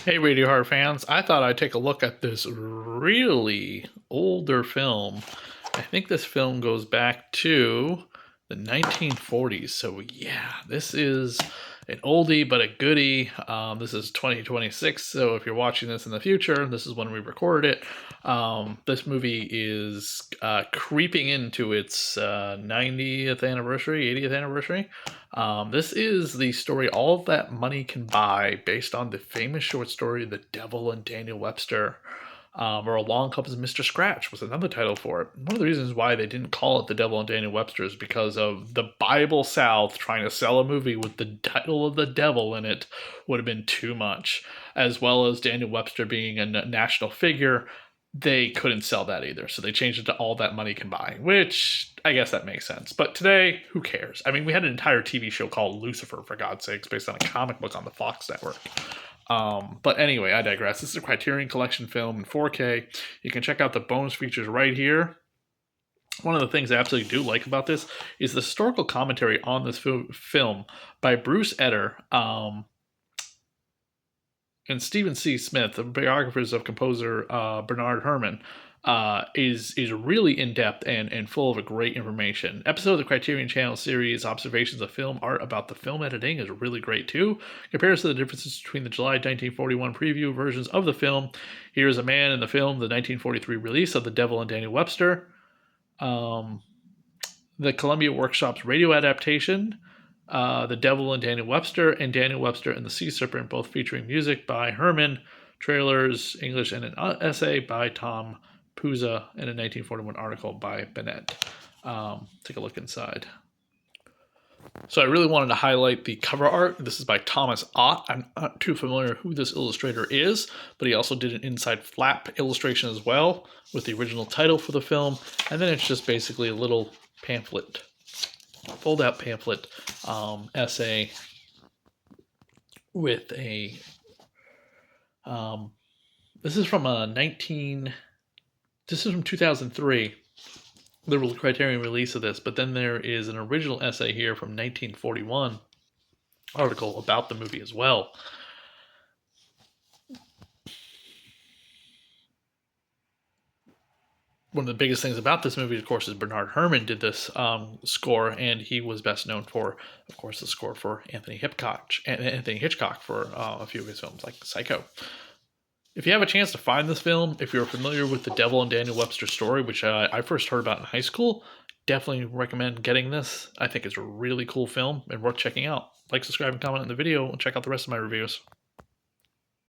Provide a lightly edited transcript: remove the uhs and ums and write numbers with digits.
Hey, Radio Horror fans. I thought I'd take a look at this really older film. I think this film goes back to the 1940s. So, yeah, this is an oldie but a goodie. This is 2026. So, if you're watching this in the future, this is when we recorded it. This movie is creeping into its 90th anniversary, 80th anniversary. This is the story All That Money Can Buy, based on the famous short story The Devil and Daniel Webster. Or Along Comes Mr. Scratch was another title for it. One of the reasons why they didn't call it The Devil and Daniel Webster is because of the Bible South trying to sell a movie with the title of the devil in it would have been too much, as well as Daniel Webster being a national figure. They couldn't sell that either, so they changed it to All That Money Can Buy, which I guess that makes sense. But today, who cares? I mean, we had an entire TV show called Lucifer, for God's sakes, based on a comic book on the Fox network. But anyway, I digress. This is a Criterion Collection film in 4K. You can check out the bonus features right here. One of the things I absolutely do like about this is the historical commentary on this film by Bruce Eder, and Stephen C. Smith, the biographers of composer Bernard Herrmann, is really in depth and full of great information. Episode of the Criterion Channel series Observations of Film Art about the film editing is really great too. Compares to the differences between the July 1941 preview versions of the film. Here's a man in the film, the 1943 release of The Devil and Daniel Webster. The Columbia Workshop's radio adaptation, The Devil and Daniel Webster and the Sea Serpent, both featuring music by Herrmann, trailers, English, and an essay by Tom Puza, and a 1941 article by Bennett. Take a look inside. So I really wanted to highlight the cover art. This is by Thomas Ott. I'm not too familiar who this illustrator is, but he also did an inside flap illustration as well with the original title for the film. And then it's just basically a little pamphlet, fold-out pamphlet essay with a this is from 2003, the Criterion release of this, but then there is an original essay here from 1941 article about the movie as well. One of the biggest things about this movie, of course, is Bernard Herrmann did this score, and he was best known for, of course, the score for Anthony Hitchcock for a few of his films, like Psycho. If you have a chance to find this film, if you're familiar with the Devil and Daniel Webster story, which I first heard about in high school, definitely recommend getting this. I think it's a really cool film and worth checking out. Like, subscribe, and comment on the video, and check out the rest of my reviews.